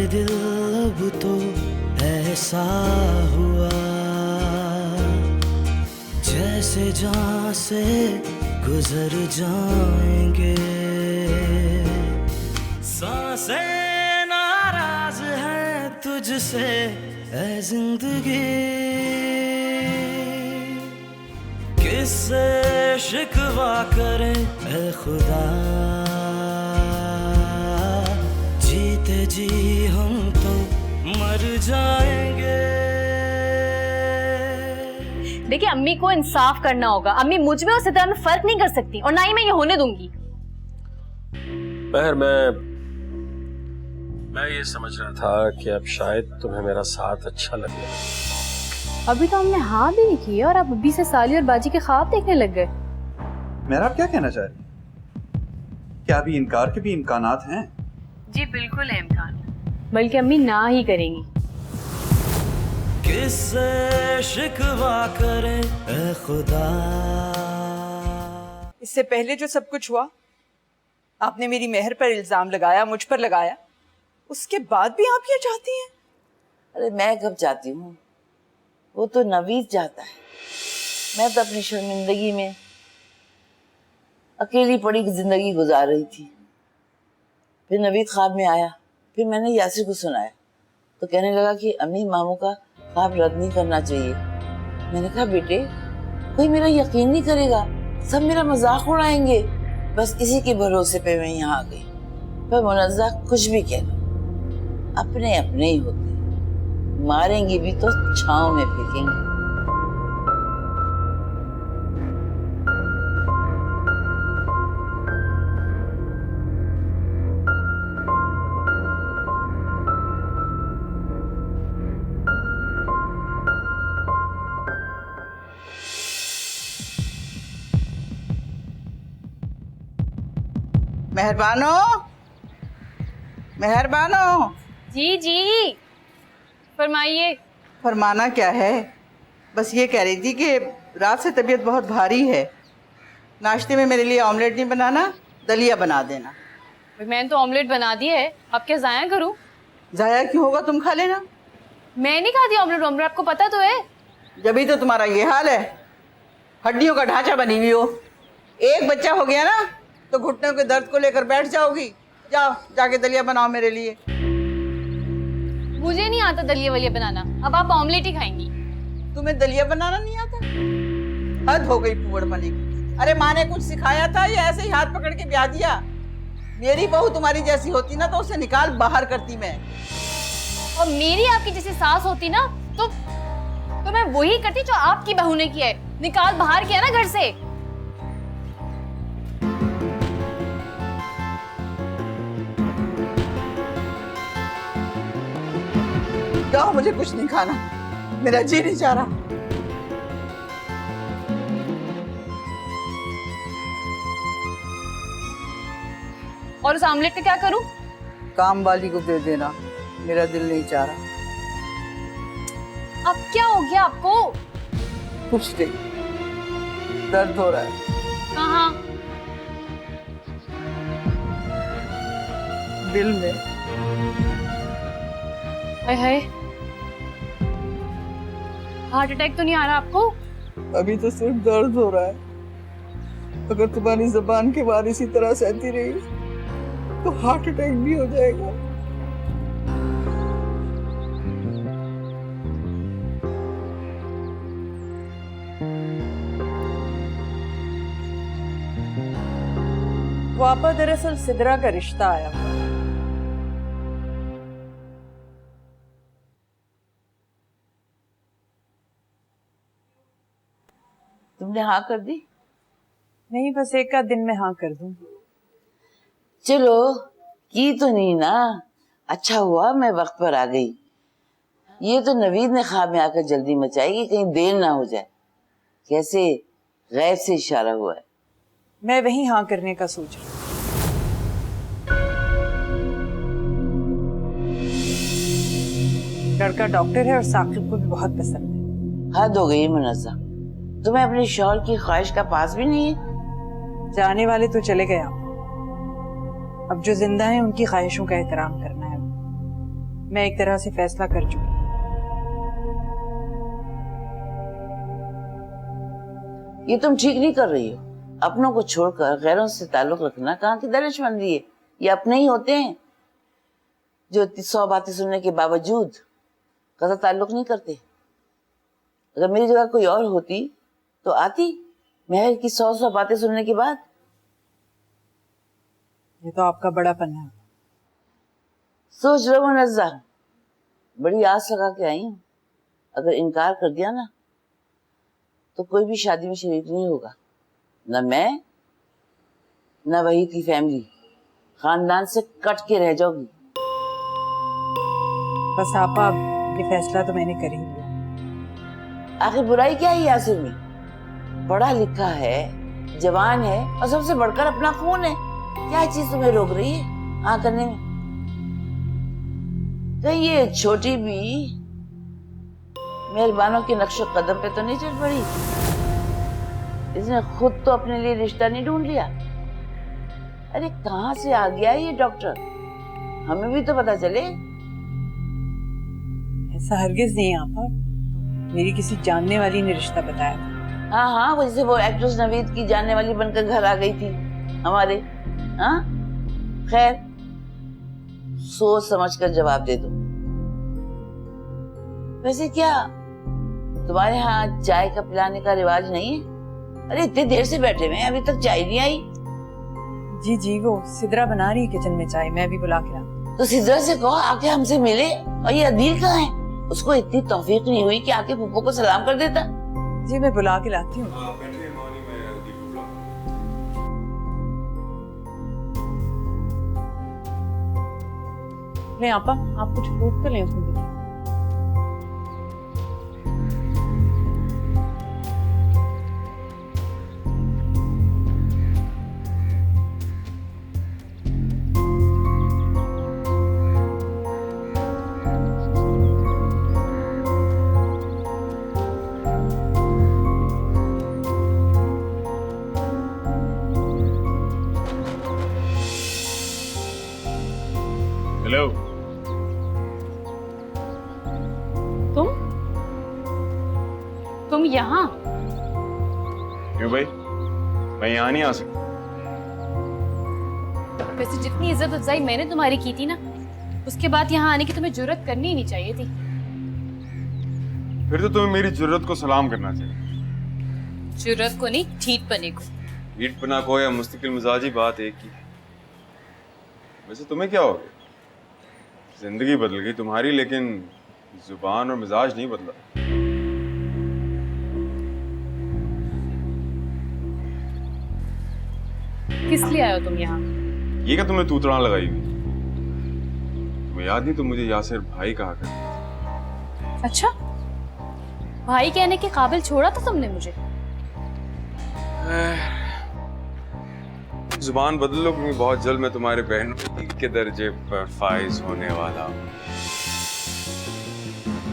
दिल अब तो ऐसा हुआ जैसे जान से गुजर जाएंगे। सांसें नाराज हैं तुझसे ऐ जिंदगी, किससे शिकवा करें ऐ खुदा, जीते जी हम तो मर जाएंगे। देखिए अम्मी को इंसाफ करना होगा। अम्मी मुझ में और सितारा में फर्क नहीं कर सकती और ना ही मैं ये होने दूंगी। महर, मैं ये समझ रहा था कि अब शायद तुम्हें मेरा साथ अच्छा लगे। अभी तो हमने हाँ भी नहीं की और आप अभी से साली और बाजी के ख्वाब देखने लग गए। महर, आप क्या कहना चाह रही हैं? क्या अभी इनकार के भी इम्कानात हैं? जी बिल्कुल है इम्कान, बल्कि अम्मी ना ही करेंगी। किससे शिकवा करें ऐ खुदा। इससे पहले जो सब कुछ हुआ, आपने मेरी मेहर पर इल्जाम लगाया, मुझ पर लगाया, उसके बाद भी आप ये चाहती हैं? अरे मैं कब चाहती हूँ, वो तो नवीद चाहता है। मैं तो अपनी शर्मिंदगी में अकेली पड़ी जिंदगी गुजार रही थी। फिर नवीद ख्वाब में आया, फिर मैंने यासिर को सुनाया तो कहने लगा कि अम्मी मामू का ख्वाब रद्द नहीं करना चाहिए। मैंने कहा बेटे कोई मेरा यकीन नहीं करेगा, सब मेरा मजाक उड़ाएंगे। बस इसी के भरोसे पे मैं यहाँ आ गई। पर मुनज़्ज़ा कुछ भी कह लो, अपने अपने ही होते, मारेंगे भी तो छांव में फेंकेंगे। मेहरबानो, मेहरबानो। जी जी फरमाइए। फरमाना क्या है, बस ये कह रही थी कि रात से तबीयत बहुत भारी है। नाश्ते में मेरे लिए ऑमलेट नहीं बनाना, दलिया बना देना। मैंने तो ऑमलेट बना दिया है, अब क्या जाया करूं? जाया क्यों होगा, तुम खा लेना। मैं नहीं खाती ऑमलेट, ऑमलेट आपको पता तो है। जब ही तो तुम्हारा ये हाल है, हड्डियों का ढांचा बनी हुई हो। एक बच्चा हो गया ना तो घुटनों के दर्द को लेकर बैठ जाओगी। जाओ जाके दलिया बनाओ मेरे लिए। मुझे नहीं आता दलिया वलिया बनाना, अब आप ऑमलेट ही खाएंगी। तुम्हें दलिया बनाना नहीं आता? हद हो गई पुअड़ बने की। अरे माँ ने कुछ सिखाया था या ऐसे ही हाथ पकड़ के ब्याह दिया? मेरी बहू तुम्हारी जैसी होती ना तो उसे निकाल बाहर करती मैं। और मेरी आपकी जैसी सास होती ना तो मैं वही करती जो आपकी बहू ने किया है, निकाल बाहर किया ना घर से। जाओ, मुझे कुछ नहीं खाना, मेरा जी नहीं चाह रहा। और उस ऑमलेट का क्या करूं? काम वाली को दे देना, मेरा दिल नहीं चाह रहा। अब क्या हो गया आपको? कुछ नहीं, दर्द हो रहा है। कहाँ? दिल में। हाय हाय, हार्ट अटैक तो नहीं आ रहा आपको? अभी तो सिर्फ दर्द हो रहा है। अगर तुम्हारी जुबान के बार इसी तरह सहती रही तो हार्ट अटैक भी हो जाएगा। वापा दरअसल सिदरा का रिश्ता आया हुआ। तुमने हाँ कर दी? नहीं, बस एक आध दिन में हाँ कर दूं। चलो की तो नहीं ना, अच्छा हुआ मैं वक्त पर आ गई। ये तो नवीद ने ख्वाब में आकर जल्दी मचाएगी, कहीं देर ना हो जाए। कैसे गैब से इशारा हुआ है। मैं वही हाँ करने का सोच रही हूँ। लड़का डॉक्टर है और साकिब को भी बहुत पसंद है। हद हो गई मुनज़्ज़ा, तुम्हें अपने शौहर की ख्वाहिश का पास भी नहीं है। जाने वाले तो चले गए, अब जो जिंदा हैं उनकी ख्वाहिशों का एहतराम करना है। मैं एक तरह से फैसला कर चुकी। ये तुम ठीक नहीं कर रही हो। अपनों को छोड़कर गैरों से ताल्लुक रखना कहाँ की दरिशमंदी है। ये अपने ही होते हैं जो 100 बातें सुनने के बावजूद कदा ताल्लुक नहीं करते। अगर मेरी जगह कोई और होती तो आती महर की 100 बातें सुनने के बाद। ये तो आपका बड़ापन है। सोच रहा हूँ नज़्ज़ा, बड़ी आस लगा के आई हूँ। अगर इनकार कर दिया ना तो कोई भी शादी में शरीक नहीं होगा, न मैं न वही की फैमिली। खानदान से कट के रह जाओगी। बस आपा, ये फैसला तो मैंने कर ही लिया। आखिर बुराई क्या है यासिर में? पढ़ा लिखा है, जवान है और सबसे बढ़कर अपना खून है। क्या चीज तुम्हें रोक रही है हाँ करने में? कहीं ये छोटी भी मेहरबानों के नक्शे कदम पे तो नहीं चल पड़ी? इसने खुद तो अपने लिए रिश्ता नहीं ढूंढ लिया। अरे कहाँ से आ गया ये डॉक्टर? हमें भी तो पता चले। ऐसा हरगिज नहीं आपा, मेरी किसी जानने वाली ने रिश्ता बताया था। हाँ हाँ, वैसे वो एक्ट्रेस नवीद की जानने वाली बनकर घर आ गई थी हमारे। हाँ खैर, सोच समझ कर जवाब दे दो। वैसे क्या तुम्हारे यहाँ चाय का पिलाने का रिवाज नहीं है? अरे इतनी देर से बैठे हुए हैं, अभी तक चाय नहीं आई। जी जी, वो सिदरा बना रही है किचन में चाय, मैं भी बुला के ला। तो सिद्रा से कहो आके हमसे मिले। और ये अदील कहाँ है? उसको इतनी तौफीक नहीं हुई कि आके पुप्पो को सलाम कर देता। जी मैं बुला के लाती हूँ। ले आपा, आप कुछ फ्रूट तो लें उसमें। हेलो। तुम यहाँ? क्यों भाई, मैं यहाँ नहीं आ सकता? वैसे जितनी इज्जत अफजाई मैंने तुम्हारी की थी ना, उसके बाद यहाँ आने की तुम्हें जुर्रत करनी ही नहीं चाहिए थी। फिर तो तुम्हें मेरी जुर्रत को सलाम करना चाहिए। जुर्रत को नहीं, ठीठ पने को। ईट पना को या मुस्तकिल मिजाजी, बात एक ही है। वैसे तुम्हें क्या हो गया? जिंदगी बदल गई तुम्हारी, लेकिन जुबान और मिजाज नहीं बदला। किस लिए आए हो तुम यहाँ? ये क्या तुमने तूतड़ा लगाई हुई? तुम्हें याद नहीं तुम मुझे यासिर भाई कहा करते? अच्छा, भाई कहने के काबिल छोड़ा था तुमने मुझे। जुबान बदल लो, क्योंकि बहुत जल्द मैं तुम्हारे बहन के दर्जे पर फाइज होने वाला हूँ।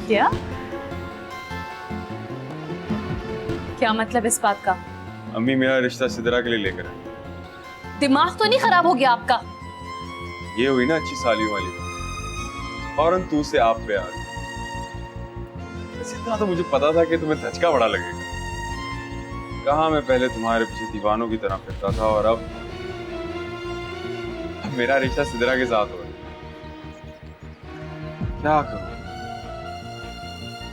क्या? क्या मतलब इस बात का? अम्मी मेरा रिश्ता सिदरा के लिए लेकर आई। दिमाग तो नहीं खराब हो गया आपका? ये हुई ना अच्छी सालियों वाली बात। फौरन तू से आप पे आ गई। बस इतना तो मुझे पता था कि तुम्हें धचका बड़ा लगेगा। कहाँ मैं पहले तुम्हारे पीछे दीवानों की तरह फिरता था, और अब मेरा रिश्ता सिदरा के साथ हो गया। क्या करूं?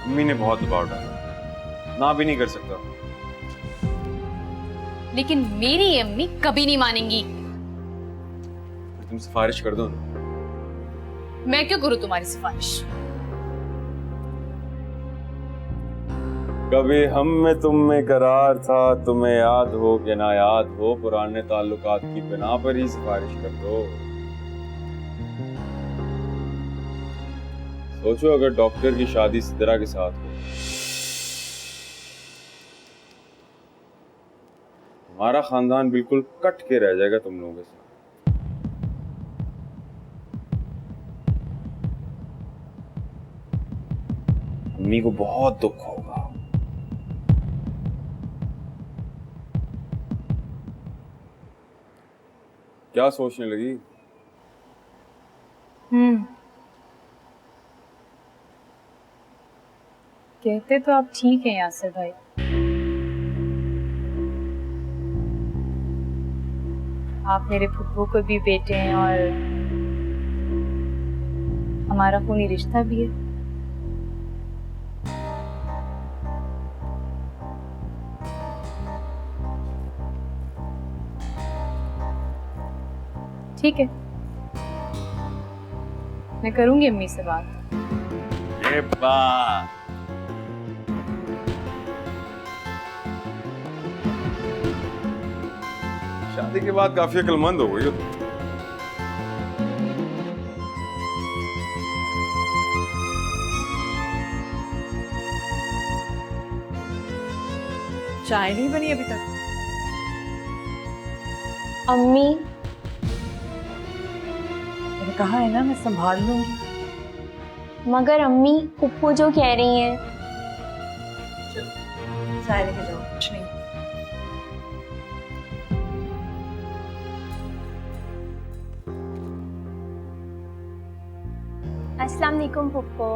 अम्मी ने बहुत दबाव डाला, ना भी नहीं कर सकता। लेकिन मेरी अम्मी कभी नहीं मानेंगी। तुम सिफारिश कर दो ना। मैं क्यों करूं तुम्हारी सिफारिश? कभी हम में तुम में करार था, तुम्हें याद हो कि ना याद हो, पुराने ताल्लुकात की बिना पर ही सिफारिश कर दो। सोचो अगर डॉक्टर की शादी सिदरा के साथ हो, हमारा खानदान बिल्कुल कट के रह जाएगा तुम लोगों के साथ। अम्मी को बहुत दुख होगा। क्या सोचने लगी? कहते तो आप ठीक हैं यासिर भाई, आप मेरे फुप्पू को भी बेटे हैं और हमारा खूनी रिश्ता भी है। ठीक है, मैं करूंगी अम्मी से बात। ये बात शादी के बाद काफी अक्लमंद हो गई हो तुम। चाय नहीं बनी अभी तक? अम्मी, मैंने कहा है ना मैं संभाल लूंगी। मगर अम्मी पुप्पू जो कह रही हैं। चाय लेके जाओ। कुछ नहीं। अस्सलाम वालेकुम पुप्पो।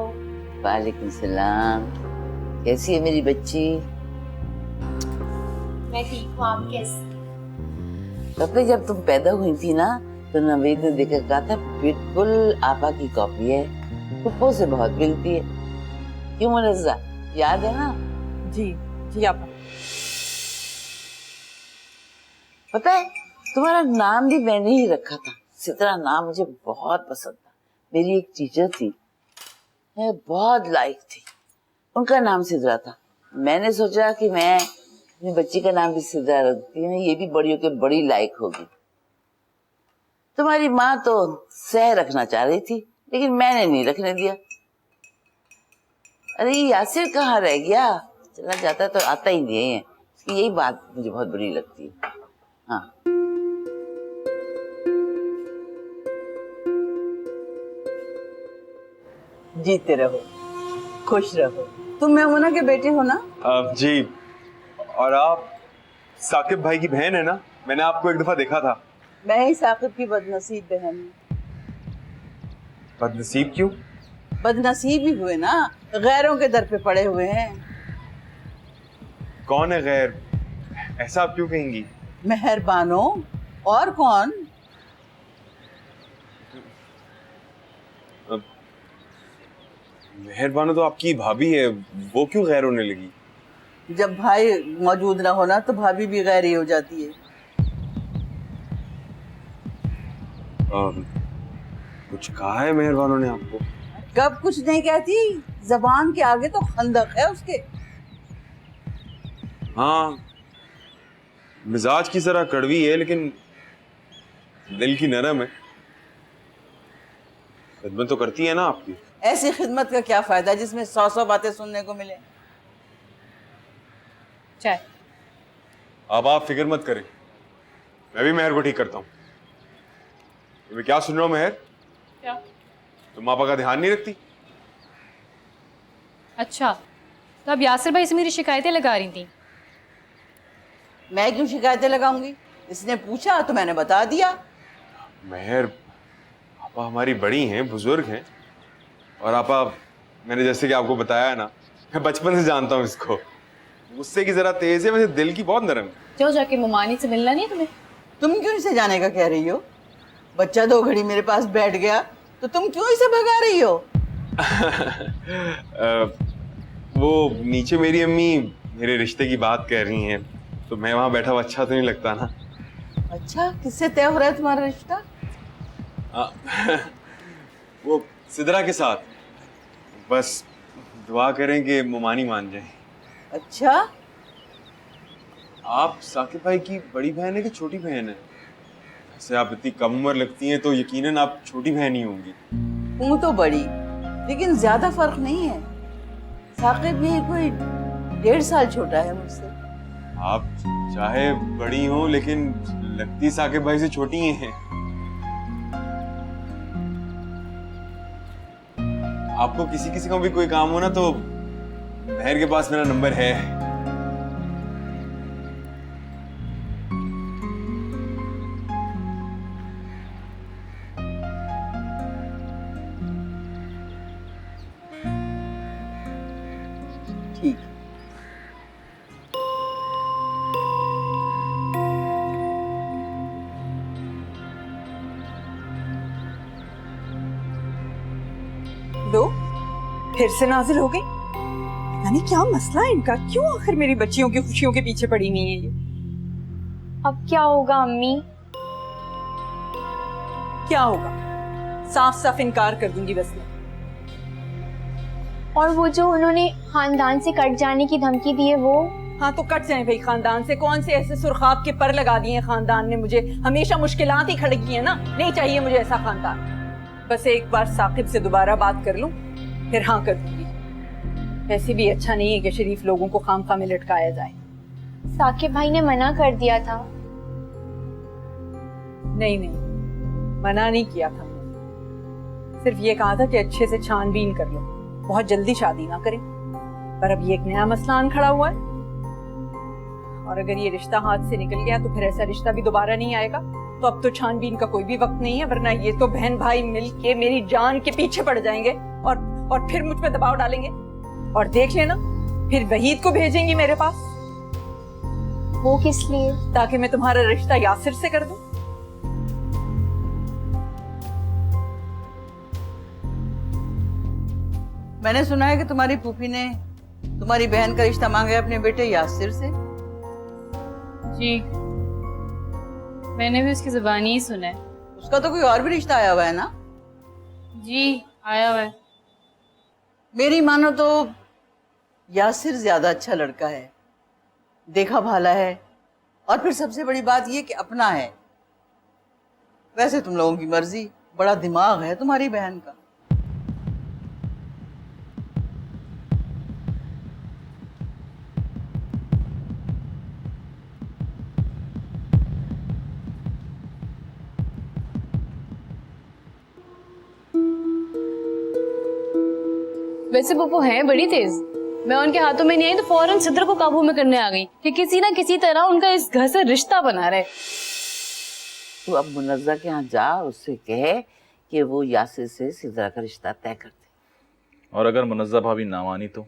वालेकुम सलाम। कैसी है मेरी बच्ची? मैं ठीक हूँ, आप कैसे? कपड़े जब तुम पैदा हुई थी ना तो नवीद ने देखकर कहा था बिल्कुल आपा की कॉपी है, पुप्पो से बहुत मिलती है। क्यों मुनज़्ज़ा, याद है ना? जी जी आपा। पता है तुम्हारा नाम भी मैंने ही रखा था। सितरा नाम मुझे बहुत पसंद था। मेरी एक टीचर थी, मैं बहुत लाइक थी, उनका नाम सिद्रा था। मैंने सोचा कि मैं अपनी बच्ची का नाम भी सिद्रा रखती हूँ, ये भी बड़ी होकर बड़ी लाइक होगी। तुम्हारी माँ तो सह रखना चाह रही थी लेकिन मैंने नहीं रखने दिया। अरे यासिर कहाँ रह गया? चला जाता तो आता ही नहीं है। इसकी यही बात मुझे बहुत बुरी लगती है। हाँ, जीते रहो, खुश रहो। तुम मेमुना के बेटे हो ना? जी, और आप साकिब भाई की बहन है ना? मैंने आपको एक दफा देखा था। मैं ही साकिब की बदनसीब बहन हूँ। बदनसीब क्यों? बदनसीब ही हुए ना, गैरों के दर पे पड़े हुए हैं। कौन है गैर? ऐसा आप क्यों कहेंगी? मेहरबानो, और कौन? मेहरबानो तो आपकी भाभी है, वो क्यों गैर होने लगी? जब भाई मौजूद ना होना तो भाभी भी गैर ही हो जाती है। कुछ कहा है मेहरबानो ने आपको? कब कुछ नहीं कहती, जबान के आगे तो खंदक है उसके। हाँ, मिजाज की जरा कड़वी है लेकिन दिल की नरम है। खिदमत तो करती है ना आपकी। ऐसी खिदमत का क्या फायदा जिसमें 100 बातें सुनने को मिले। चाय। अब आप फिक्र मत करें, मैं भी मेहर को ठीक करता हूँ। मैं क्या सुन रहा हूँ मेहर? क्या? तुम पापा का ध्यान नहीं रखती? अच्छा, तो अब यासिर भाई से मेरी शिकायतें लगा रही थी। मैं क्यों शिकायतें लगाऊंगी? इसने पूछा तो मैंने बता दिया। मेहर, पापा हमारी बड़ी हैं, बुजुर्ग हैं, और आपा, मैंने जैसे कि आपको बताया है ना, मैं बचपन से जानता हूँ इसको। गुस्से की जरा तेज है, वैसे दिल की बहुत नरम है। क्यों जाके मुमानी से मिलना नहीं तुम्हें? तुम क्यों इसे जाने का कह रही हो? बच्चा 2 घड़ी मेरे पास बैठ गया तो तुम क्यों इसे भगा रही हो? वो नीचे मेरी अम्मी मेरे रिश्ते की बात कर रही हैं, तो मैं वहाँ बैठा हुआ अच्छा तो नहीं लगता ना। अच्छा, किससे तय हो रहा है तुम्हारा रिश्ता? वो सिदरा के साथ। बस दुआ करें कि मुमानी मान जाए। अच्छा, आप साकिब भाई की बड़ी बहन है कि छोटी बहन है? ऐसे आप इतनी कम उम्र लगती हैं तो यकीनन आप छोटी बहन ही होंगी। हूँ तो बड़ी, लेकिन ज्यादा फर्क नहीं है। साकिब भी कोई 1.5 साल छोटा है मुझसे। आप चाहे बड़ी हो लेकिन लगती साकिब भाई से छोटी ही हैं। आपको किसी किसी का भी कोई काम हो ना तो मेहर के पास मेरा नंबर है। ठीक है। लो, फिर से नाजिल हो गई। पता नहीं क्या मसला है इनका, क्यों आखिर मेरी बच्चियों की खुशियों के पीछे पड़ी हुई है ये। अब क्या होगा अम्मी? क्या होगा? साफ साफ इनकार कर दूंगी बस मैं। और वो जो उन्होंने खानदान से कट जाने की धमकी दी है वो? हाँ तो कट जाए भाई खानदान से। कौन से ऐसे सुरखाब के पर लगा दिए हैं खानदान ने मुझे, हमेशा मुश्किलात ही खड़ी की है ना। नहीं चाहिए मुझे ऐसा खानदान। बस एक बार साकिब से दोबारा बात कर लूं फिर हाँ कर दूंगी। ऐसे भी अच्छा नहीं है कि शरीफ लोगों को खामखा में लटकाया जाए। साकिब भाई ने मना कर दिया था। नहीं नहीं, मना नहीं किया था। सिर्फ ये कहा था कि अच्छे से छानबीन कर लो, बहुत जल्दी शादी ना करें। पर अब ये एक नया मसला आन खड़ा हुआ है, और अगर ये रिश्ता हाथ से निकल गया तो फिर ऐसा रिश्ता भी दोबारा नहीं आएगा। तो अब तो छानबीन का कोई भी वक्त नहीं है, वरना ये तो बहन भाई मिल के मेरी जान के पीछे पड़ जाएंगे और फिर मुझ पे दबाव डालेंगे। और देख लेना, फिर वहीद को भेजेंगी मेरे पास। वो किस लिए? ताकि मैं तुम्हारा रिश्ता यासिर से कर दूं। मैंने सुना है कि तुम्हारी फूफी ने तुम्हारी बहन का रिश्ता मांगा है अपने बेटे यासिर से। जी, मैंने भी उसकी जुबानी ही सुना है। उसका तो कोई और भी रिश्ता आया हुआ है ना? जी, आया हुआ है। मेरी मानो तो यासिर ज्यादा अच्छा लड़का है, देखा भाला है, और फिर सबसे बड़ी बात ये कि अपना है। वैसे तुम लोगों की मर्जी, बड़ा दिमाग है तुम्हारी बहन का। वैसे पप्पू है बड़ी तेज। मैं उनके हाथों में नहीं आई तो फौरन सिद्र को काबू में करने आ गई कि किसी ना किसी तरह उनका इस घर से रिश्ता बना रहे। तू अब मुनज्जा के यहाँ जा, उससे कहे कि वो यासिर से सिद्रा का रिश्ता तय कर दे। और अगर मुनज्जा भाभी ना मानी तो?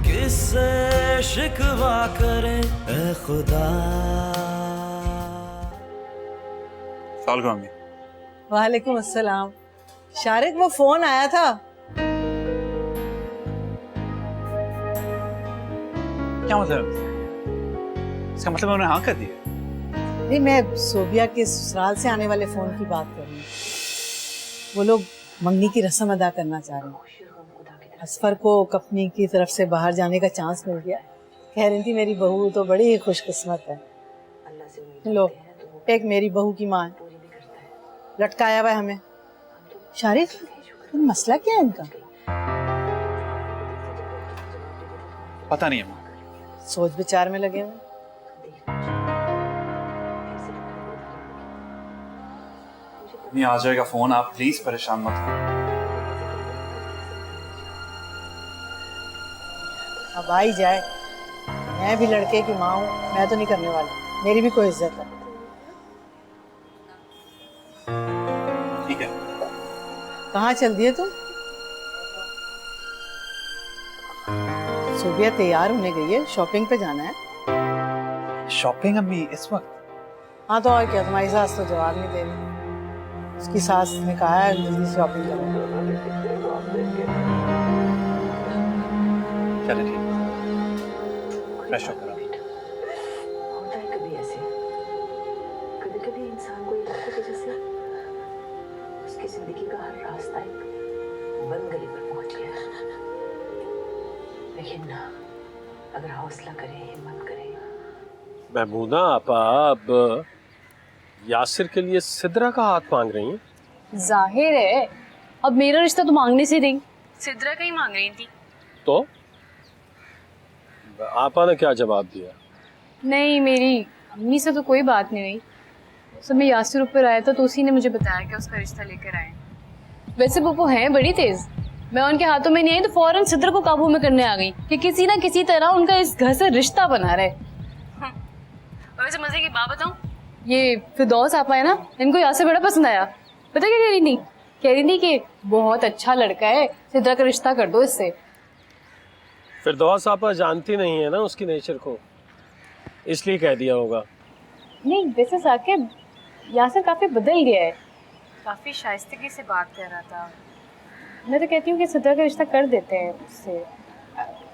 किससे शिकवा करें ए खुदा। मम्मी। वालेकुम अस्सलाम। शारिक, वो फोन आया था। क्या मतलब? इसका मतलब उन्होंने हाँ कर दिया? नहीं, मैं सोबिया के ससुराल से आने वाले फोन की बात कर रही हूँ। वो लोग मंगनी की रस्म अदा करना चाह रहे हैं। असफर को कंपनी की तरफ से बाहर जाने का चांस मिल गया। कह रही थी मेरी बहू तो बड़ी ही खुशकिस्मत है। लो, एक मेरी बहू की माँ है, लटकाया हुआ है हमें। शारिक, मसला क्या है इनका? पता नहीं है माँ, सोच विचार में लगे हुए। नहीं आ जाएगा फोन, आप प्लीज परेशान मत हो। अब आ ही जाए, मैं भी लड़के की माँ हूँ, मैं तो नहीं करने वाली, मेरी भी कोई इज्जत है। ठीक है। कहाँ चल दिए तुम? सोबिया तैयार होने गई है, शॉपिंग पे जाना है। शॉपिंग अम्मी इस वक्त? हाँ तो और क्या, तुम्हारी सास तो जवाब नहीं दे रही। उसकी सास ने कहा है जल्दी शॉपिंग करो। चलो ठीक है, फ्रेश होकर आओ। होता है कभी ऐसे, कभी कभी इंसान को ये लगता है कि जैसे उसकी जिंदगी का हर रास्ता एक बंद गली पर पहुंच गया है। लेकिन ना, अगर हौसला करें, हिम्मत करें। महमूदा आपा अब यासिर के लिए सिद्रा का हाथ मांग रही हैं? जाहिर है, अब मेरा रिश्ता तो मांगने से नहीं, सिद्रा का ही मांग रही थी। तो आपा ने क्या जवाब दिया? नहीं, मेरी अम्मी से तो कोई बात नहीं हुई। सब मैं यासिर ऊपर आया था तो उसी ने मुझे बताया कि उसका रिश्ता लेकर आए। वैसे पप्पू है बड़ी तेज। मैं उनके हाथों में नहीं आई तो फौरन सिद्र को काबू में करने आ गई कि किसी ना किसी तरह उनका इस घर से रिश्ता बना रहे। वैसे मजे की बात बताऊं, ये फिरदौस आपा है ना, इनको यासिर बड़ा पसंद आया। पता क्या कह रही थी? कह रही थी कि बहुत अच्छा लड़का है, सिद्रा का रिश्ता कर दो इससे। फिरदौस आपा जानती नहीं है ना उसकी नेचर को, इसलिए कह दिया होगा। नहीं वैसे साकिब, यासिर काफ़ी बदल गया है, काफ़ी शाइस्तगी से बात कर रहा था। मैं तो कहती हूँ कि सिद्रा का रिश्ता कर देते हैं उससे,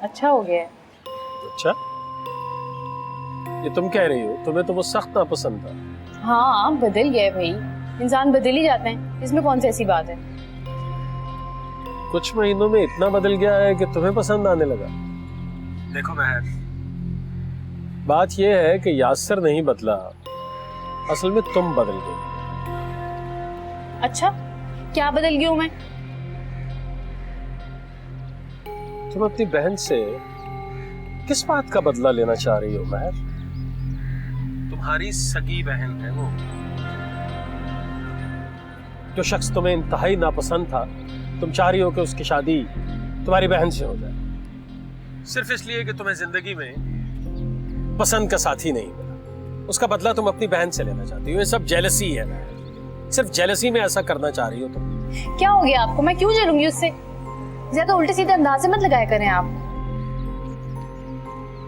अच्छा हो गया है। अच्छा, ये तुम कह रही हो? तुम्हें तो वो सख्त नापसंद था। हाँ बदल गया है भाई, इंसान बदल ही जाते हैं, इसमें कौन सी ऐसी बात है। कुछ महीनों में इतना बदल गया है कि तुम्हें पसंद आने लगा। देखो महर, बात यह है कि यासिर नहीं बदला, असल में तुम बदल गई। अच्छा, क्या बदल गई हूँ मैं? तुम अपनी बहन से किस बात का बदला लेना चाह रही हो महर? तुम्हारी सगी बहन है वो। जो शख्स तुम्हें इंतहाई नापसंद था, तुम चाह रही हो कि उसकी शादी तुम्हारी बहन से हो जाए, सिर्फ इसलिए कि तुम्हें जिंदगी में पसंद का साथी नहीं मिला। उसका बदला तुम अपनी बहन से लेना चाहती हो। ये सब जेलसी है महर, सिर्फ जेलसी में ऐसा करना चाह रही हो तुम। क्या हो गया आपको? मैं क्यों जलूंगी उससे? ज्यादा उल्टे सीधे अंदाजे मत लगाया करें आप।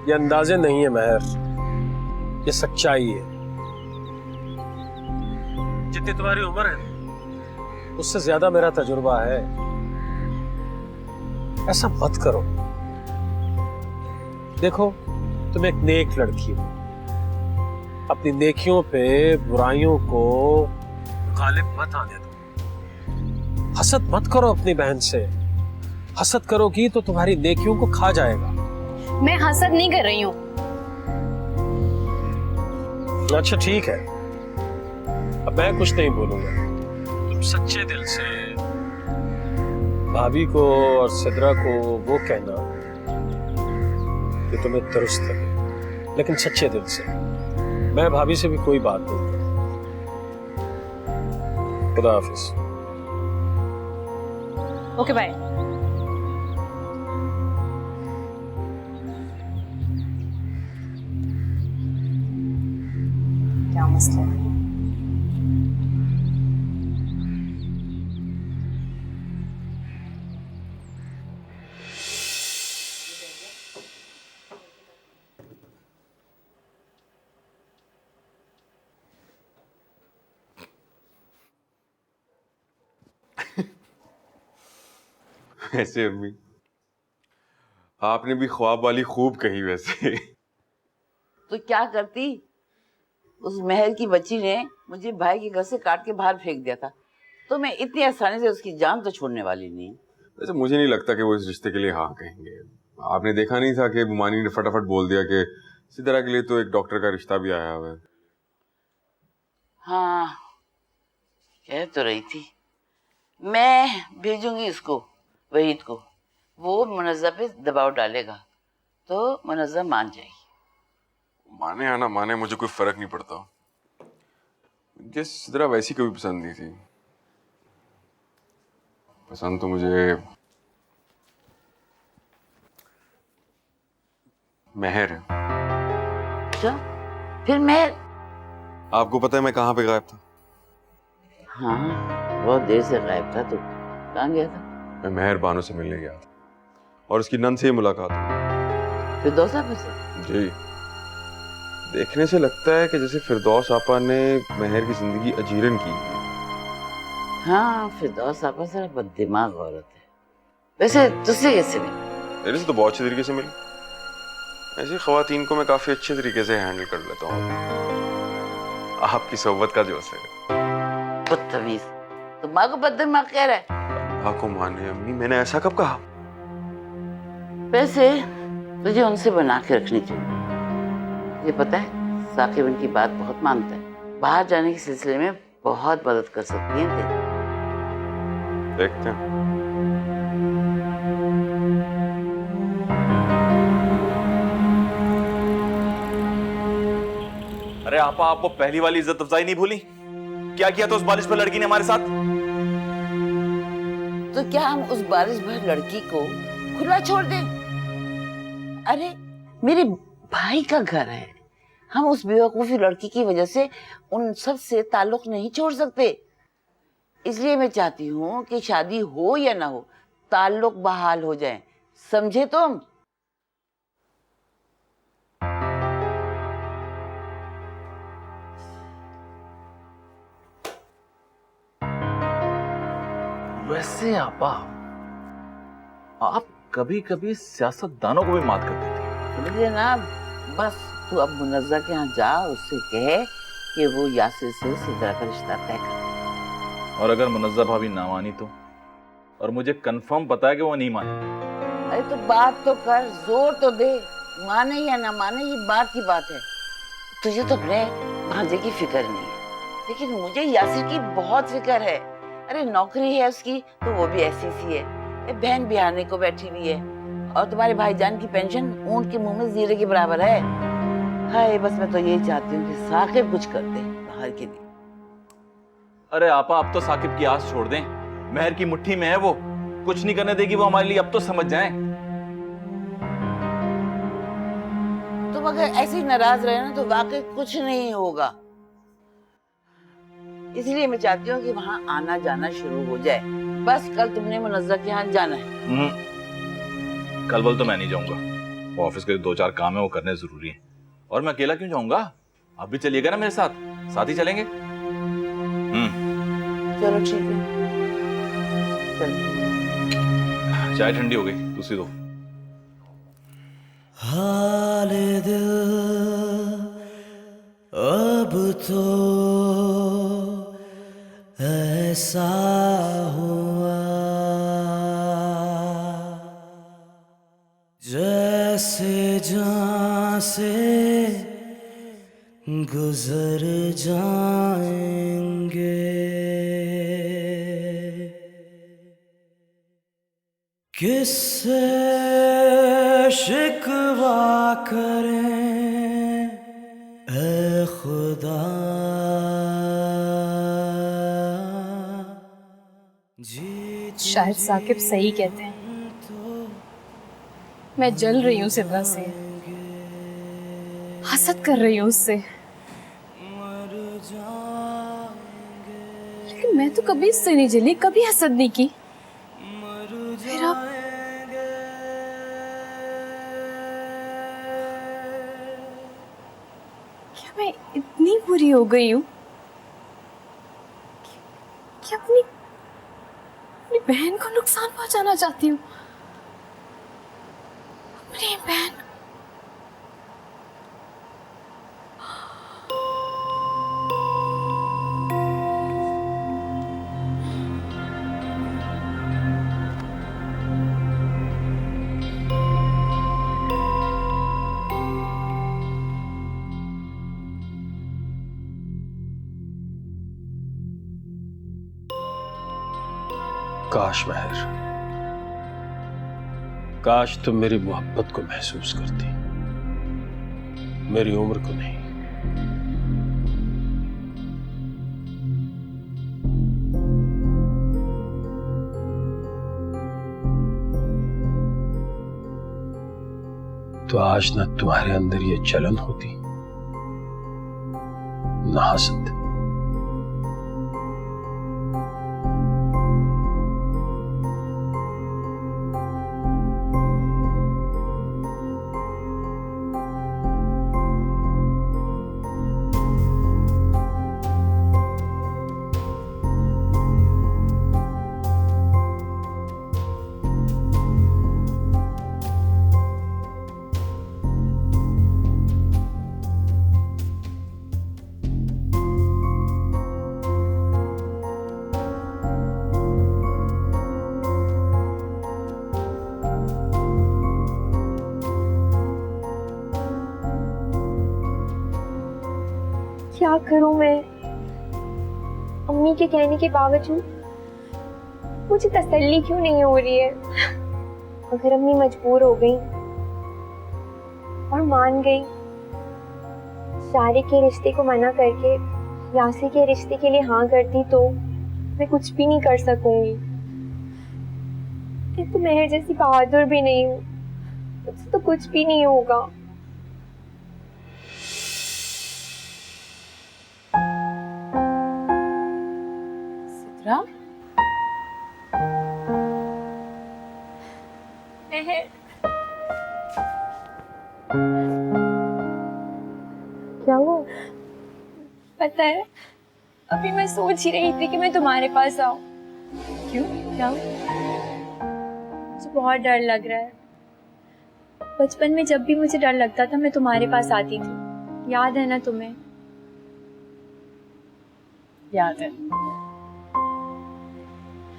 ये अंदाजे नहीं है महर, ये सच्चाई है। जितनी तुम्हारी उम्र है उससे ज्यादा मेरा तजुर्बा है। ऐसा मत करो। देखो, तुम एक नेक लड़की हो, अपनी नेकियों पे बुराइयों को गालिब मत आने दो। हसद मत करो अपनी बहन से, हसद करोगी तो तुम्हारी नेकियों को खा जाएगा। मैं हसद नहीं कर रही हूँ। अच्छा ठीक है, अब मैं कुछ नहीं बोलूंगा। तुम सच्चे दिल से भाभी को और सिद्रा को वो कहना कि तुम्हें दुरुस्त लगे, लेकिन सच्चे दिल से। मैं भाभी से भी कोई बात नहीं करूं। खुदा हाफिज। Okay bye. क्या मसला है? ऐसे अम्मी, आपने भी ख्वाब वाली खूब कही वैसे। तो क्या करती, उस महल की बच्ची ने मुझे भाई के घर से काट के बाहर फेंक दिया था, तो मैं इतनी आसानी से उसकी जान तो छोड़ने वाली नहीं। वैसे मुझे नहीं लगता कि वो इस रिश्ते के लिए हाँ कहेंगे। आपने देखा नहीं था कि बुमानी ने फटाफट बोल दिया कि सिद्रा के लिए तो एक डॉक्टर का रिश्ता भी आया हुआ है। हाँ, कह तो रही थी। मैं भेजूंगी इसको, वहीद को, वो मुनज़्ज़ा पे दबाव डालेगा तो मुनज़्ज़ा मान जाएगी। माने या ना माने मुझे कोई फर्क नहीं पड़ता। मुझे सिद्रा वैसी कभी पसंद नहीं थी। पसंद तो मुझे महर है। क्या? फिर महर? आपको पता है मैं कहाँ पे गायब था? हाँ, बहुत देर से गायब था। तो कहाँ गया था? मैं महर बानो से मिलने गया था और उसकी नन से ही मुलाकात हुई। फिरदौस आपा से? जी। देखने से लगता है कि जैसे फिरदौस आपा ने महर की जिंदगी अजीरन की। हाँ, फिरदौस आपा जरा बददिमाग औरत है। वैसे तुझसे कैसे मिली? मेरे से तो बहुत अच्छे तरीके से मिली। ऐसी ख्वातीन को मैं काफी अच्छे तरीके से हैंडल कर लेता हूँ। आपकी सोबत का जोश है। बदतमीज, तुम माँ को बददिमाग कह रहा है? अल्लाह को माने अम्मी, मैंने ऐसा कब कहा? वैसे तुझे उनसे बना के रखनी चाहिए। ये पता है, साकिब उनकी बात बहुत मानता है। बाहर जाने के सिलसिले में बहुत मदद कर सकती है तेरी। देखते हैं। अरे आपा, आपको पहली वाली इज्जत अफजाई नहीं भूली? क्या किया था उस बारिश भर लड़की ने हमारे साथ? तो क्या हम उस बारिश भर लड़की को खुला छोड़ दें? अरे मेरे भाई का घर है, हम उस बेवकूफी लड़की की वजह से उन सब से ताल्लुक नहीं छोड़ सकते। इसलिए मैं चाहती हूँ कि शादी हो या ना हो, ताल्लुक बहाल हो जाए। समझे तुम? वैसे आपा, आप कभी कभी सियासतदानों को भी मात कर देती हैं। मुझे ना बस तू अब मुनज्जा के यहाँ जा, उससे कहे कि वो यासिर से सिद्रा का रिश्ता तय कर। और अगर मुनज्जा भाभी ना मानी तो? और मुझे कंफर्म पता है कि वो नहीं माने। अरे तो बात तो कर, जोर तो दे, माने या ना माने ये बात की बात है। तुझे तो अपने भांजे की फिक्र नहीं है, लेकिन मुझे यासिर की बहुत फिक्र है। अरे नौकरी है उसकी तो वो भी ऐसी सी है, बहन बिहारने को बैठी हुई है, और तुम्हारे भाईजान की पेंशन ऊंट के मुंह में जीरे के बराबर है। हाय, बस मैं तो यही चाहती हूँ कि साकिब कुछ कर दे बाहर के लिए। अरे आपा, अब तो साकिब की आस छोड़ दें, महर की मुट्ठी में है वो, कुछ नहीं करने देगी वो हमारे लिए, अब तो समझ जाएं। तुम अगर ऐसे ही नाराज रहे ना तो वाकई कुछ नहीं होगा। इसलिए मैं चाहती हूँ कि वहाँ आना जाना शुरू हो जाए। बस कल तुमने मुनज्जा के यहाँ जाना है। कल बल तो मैं नहीं जाऊंगा, वो ऑफिस के 2-4 काम है वो करने जरूरी है। और मैं अकेला क्यों जाऊंगा? आप भी चलिएगा ना मेरे साथ, साथ ही चलेंगे। चलो ठीक है, चलो। चाय ठंडी हो गई, दूसरी दो। हाले दिल अब तो ऐसा हुआ जैसे जान से गुजर जाएंगे, किससे शिकवा करें ऐ खुदा। शायद साकिब सही कहते हैं, मैं जल रही हूँ सिद्रा से, हसद कर रही हूँ उससे, लेकिन मैं तो कभी इससे नहीं जली, कभी हसद नहीं की। फिर अब क्या मैं इतनी बुरी हो गई हूँ कि अपनी बहन को नुकसान पहुंचाना चाहती हूँ? अपनी बहन। काश महर, काश तुम मेरी मोहब्बत को महसूस करती, मेरी उम्र को नहीं। तो आज न तुम्हारे अंदर ये जलन होती, न हसद। क्या करूं मैं? अम्मी के कहने के बावजूद मुझे तसल्ली क्यों नहीं हो रही है? अगर अम्मी मजबूर हो गई और मान गई, शारी के रिश्ते को मना करके यासी के रिश्ते के लिए हाँ करती, तो मैं कुछ भी नहीं कर सकूंगी। मैं तो मेहर जैसी बहादुर भी नहीं हूँ, मुझसे तो कुछ भी नहीं होगा। क्या हुआ? पता है, अभी मैं सोच ही रही थी कि मैं तुम्हारे पास आऊं, क्यों, क्या हुआ? मुझे बहुत डर लग रहा है। बचपन में जब भी मुझे डर लगता था मैं तुम्हारे पास आती थी, याद है ना तुम्हें? याद है।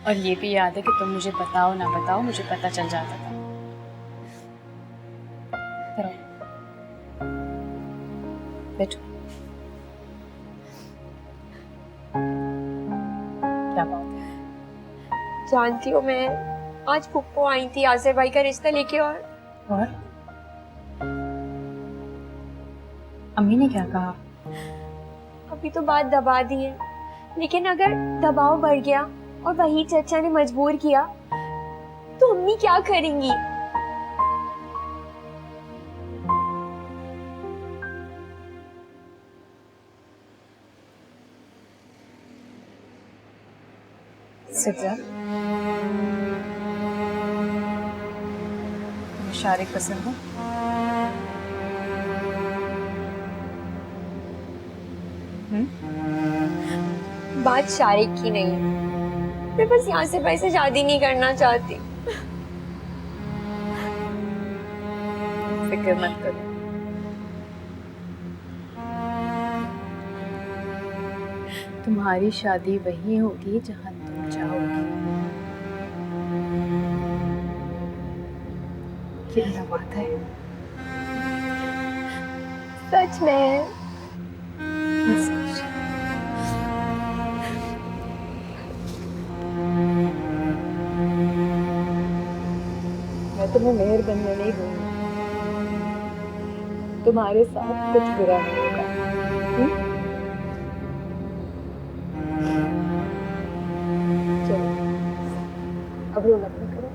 और ये भी याद है कि तुम मुझे बताओ ना बताओ, मुझे पता चल जाता था। करो, बैठो। क्या बात है? जानती हो, मैं आज फुप्पो आई थी यासिर भाई का रिश्ता लेके। और अम्मी ने क्या कहा? अभी तो बात दबा दी है, लेकिन अगर दबाव बढ़ गया और वही चचा ने मजबूर किया तो अम्मी क्या करेंगी? सिद्रा, शारिक पसंद है? बात शारिक की नहीं है, मैं बस यासिर भाई से शादी नहीं करना चाहती। फिक्र मत करो, तुम्हारी शादी वही होगी जहां तुम चाहोगी। कितना बात है? सच में? सच। मैं तुम्हें मेहर बनने नहीं दूंगी, तुम्हारे साथ कुछ बुरा नहीं होगा। चलो, अब रोना मत करो।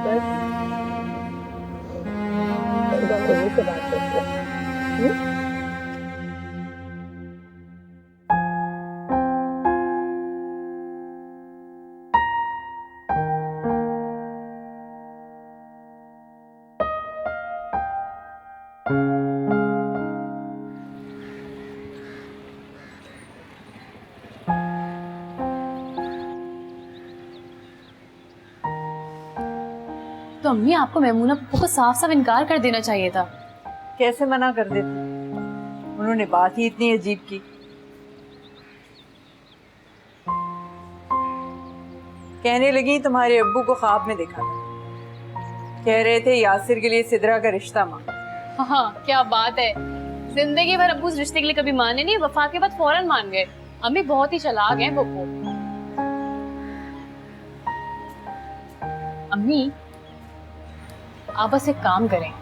बस मम्मी से बात करते हैं। तो अम्मी, आपको मैमूना पप्पू को साफ साफ इनकार कर देना चाहिए था। कैसे मना कर देती, उन्होंने बात ही इतनी अजीब की। कहने लगी तुम्हारे अब्बू को ख्वाब में देखा था, कह रहे थे यासिर के लिए सिद्रा का रिश्ता मांग। हाँ, क्या बात है। जिंदगी भर अब्बू उस रिश्ते के लिए कभी माने नहीं, वफा के बाद फौरन मान गए। अम्मी बहुत ही चालाक हैं पप्पू। अम्मी, आप बस एक काम करें।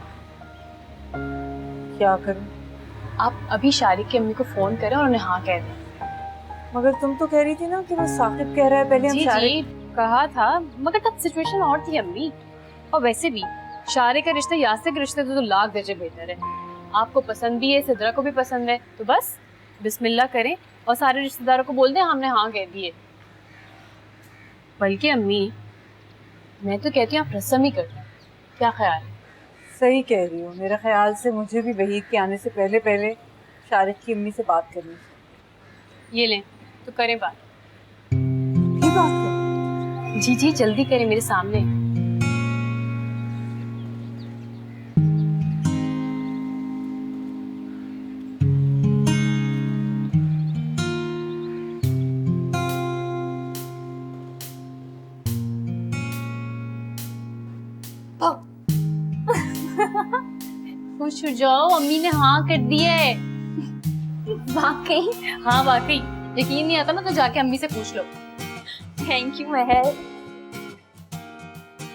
क्या करूं? आप अभी शारिक की अम्मी को फोन करें और उन्हें हाँ कह दें। मगर तुम तो कह रही थी ना कि वो साकिब कह रहा है, पहले हम जी शारिक। जी कहा था, मगर तब सिचुएशन और थी अम्मी। और वैसे भी शारिक का रिश्ता यासिर के रिश्ते से तो लाख दर्जे बेहतर है। आपको पसंद भी है, सिद्रा को भी पसंद है, तो बस बिस्मिल्लाह करें और सारे रिश्तेदारों को बोल दें हमने हाँ कह दिए। बल्कि अम्मी, मैं तो कहती हूँ आप रस्म ही कर लें, क्या ख्याल है? सही कह रही हो, मेरे ख्याल से मुझे भी वहीद के आने से पहले पहले शारिक की अम्मी से बात करनी चाहिए। ये लें तो करें बात। ये बात करें? जी जी जल्दी करें, मेरे सामने। खुश हो जाओ, अम्मी ने हाँ कर दी है। वाकई? हाँ वाकई। यकीन नहीं आता ना तो जाके अम्मी से पूछ लो। थैंक यू महर,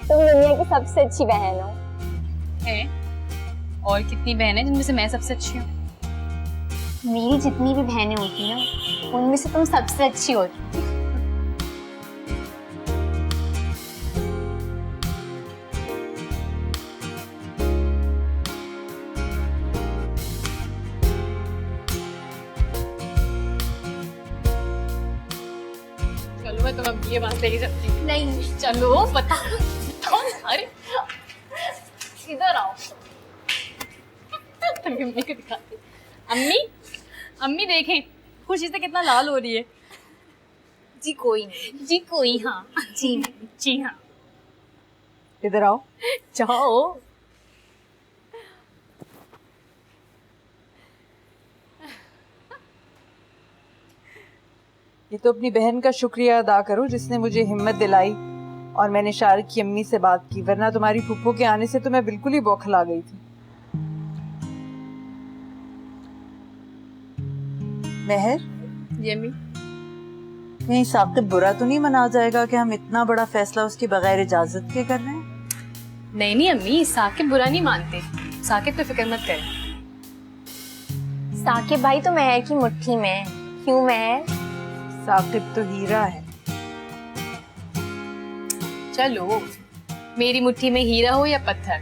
तुम दुनिया की सबसे अच्छी बहन हो। है? और कितनी बहनें जिनमें से मैं सबसे अच्छी हूँ? मेरी जितनी भी बहनें होती ना, उनमें से तुम सबसे अच्छी होती। चलो मैं तुम्हें ये बात लेके चलती हूँ। नहीं चलो बताओ। अरे इधर आओ। अम्मी को दिखाती। अम्मी, अम्मी देखें, खुशी से कितना लाल हो रही है। जी कोई नहीं, जी कोई, हाँ जी नहीं, जी हाँ। इधर आओ। जाओ। ये तो अपनी बहन का शुक्रिया अदा करो जिसने मुझे हिम्मत दिलाई और मैंने शारिक की अम्मी से बात की, वरना तुम्हारी फूफो के आने से तो मैं बिल्कुल ही बौखला गई थी। महर, यम्मी, नहीं साकिब बुरा तो नहीं मना जाएगा कि हम इतना बड़ा फैसला उसके बगैर इजाजत के कर रहे हैं? नहीं नहीं अम्मी, साकिब बुरा नहीं मानते, साकिब पे फिक्र मत कर। साकिब भाई तो महर की मुट्ठी में है। क्यों महर? साकिब तो हीरा है। चलो, मेरी मुट्ठी में हीरा हो या पत्थर,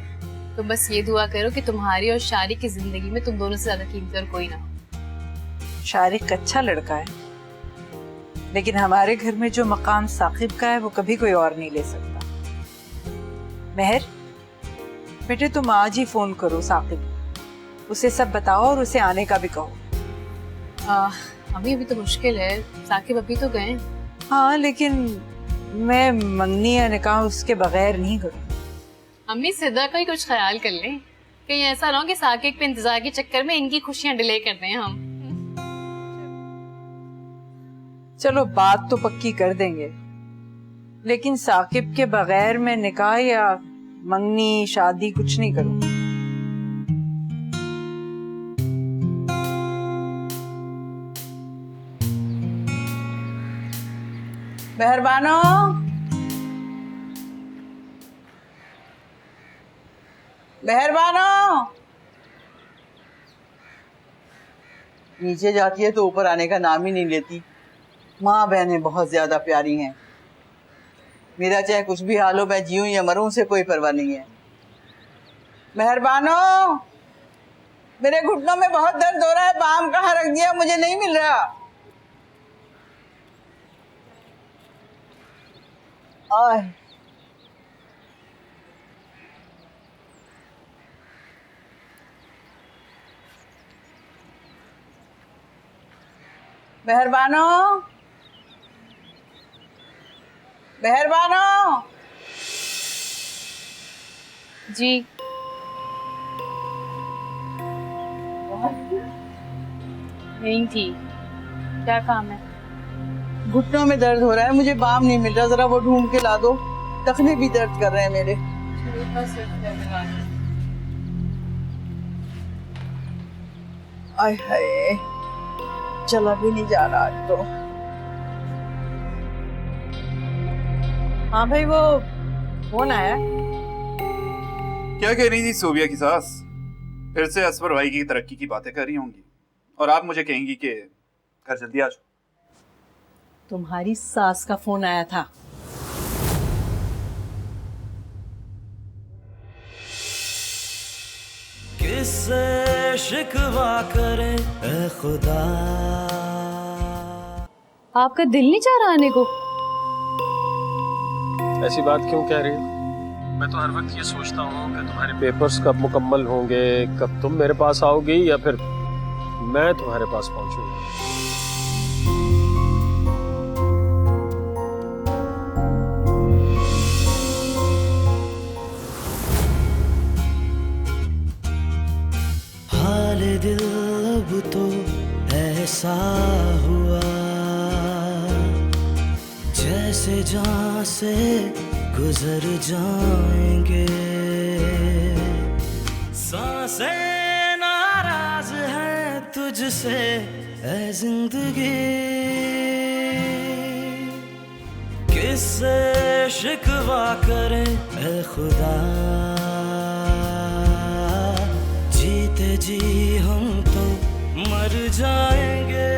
तो बस ये दुआ करो कि तुम्हारी और शारिक की जिंदगी में तुम दोनों से ज्यादा कीमती और कोई ना हो। शारिक अच्छा लड़का है, लेकिन हमारे घर में जो मकाम साकिब का है वो कभी कोई और नहीं ले सकता। महर बेटे, तुम आज ही फोन करो साकिब, उसे सब बताओ और उसे आने का भी कहो। अभी तो मुश्किल है, साकिब अभी तो गए। हाँ, लेकिन मैं मंगनी या निकाह उसके बगैर नहीं करूँ। अम्मी सिद्धा का ही कुछ ख्याल कर लें, कहीं ऐसा ना हो कि साकिब पे इंतजार के चक्कर में इनकी खुशियां डिले कर दें हम। चलो बात तो पक्की कर देंगे, लेकिन साकिब के बगैर मैं निकाह या मंगनी शादी कुछ नहीं करूँ। मेहरबानो, मेहरबानो। नीचे जाती है तो ऊपर आने का नाम ही नहीं लेती। माँ बहनें बहुत ज्यादा प्यारी हैं। मेरा चाहे कुछ भी हाल हो, मैं जीऊं या मरूं, से कोई परवाह नहीं है। मेहरबानो, मेरे घुटनों में बहुत दर्द हो रहा है, बाम कहाँ रख दिया, मुझे नहीं मिल रहा। आय, मेहरबानो, मेहरबानो। जी यही थी, क्या काम है? घुटनों में दर्द हो रहा है, मुझे बाम नहीं मिल रहा, जरा वो ढूंढ के ला दो। टखने भी दर्द कर रहे हैं मेरे। आय हाय, चला भी नहीं जा रहा आज तो। हाँ भाई, वो फोन आया। क्या कह रही थी सोबिया की सास? फिर से असफर भाई की तरक्की की बातें कर रही होंगी और आप मुझे कहेंगी कि घर जल्दी आ जाओ। तुम्हारी सास का फोन आया था। किससे शिकवा करे ए खुदा। आपका दिल नहीं चाह रहा आने को? ऐसी बात क्यों कह रही हो? मैं तो हर वक्त ये सोचता हूँ कि तुम्हारे पेपर्स कब मुकम्मल होंगे, कब तुम मेरे पास आओगी या फिर मैं तुम्हारे पास पहुंचूंगा। हाल दिल अब तो ऐसा हुआ जैसे जान से गुजर जाएंगे। सांसें नाराज हैं तुझसे ऐ जिंदगी। किससे शिकवा करें ऐ खुदा। जीते जी हम तो मर जाएंगे।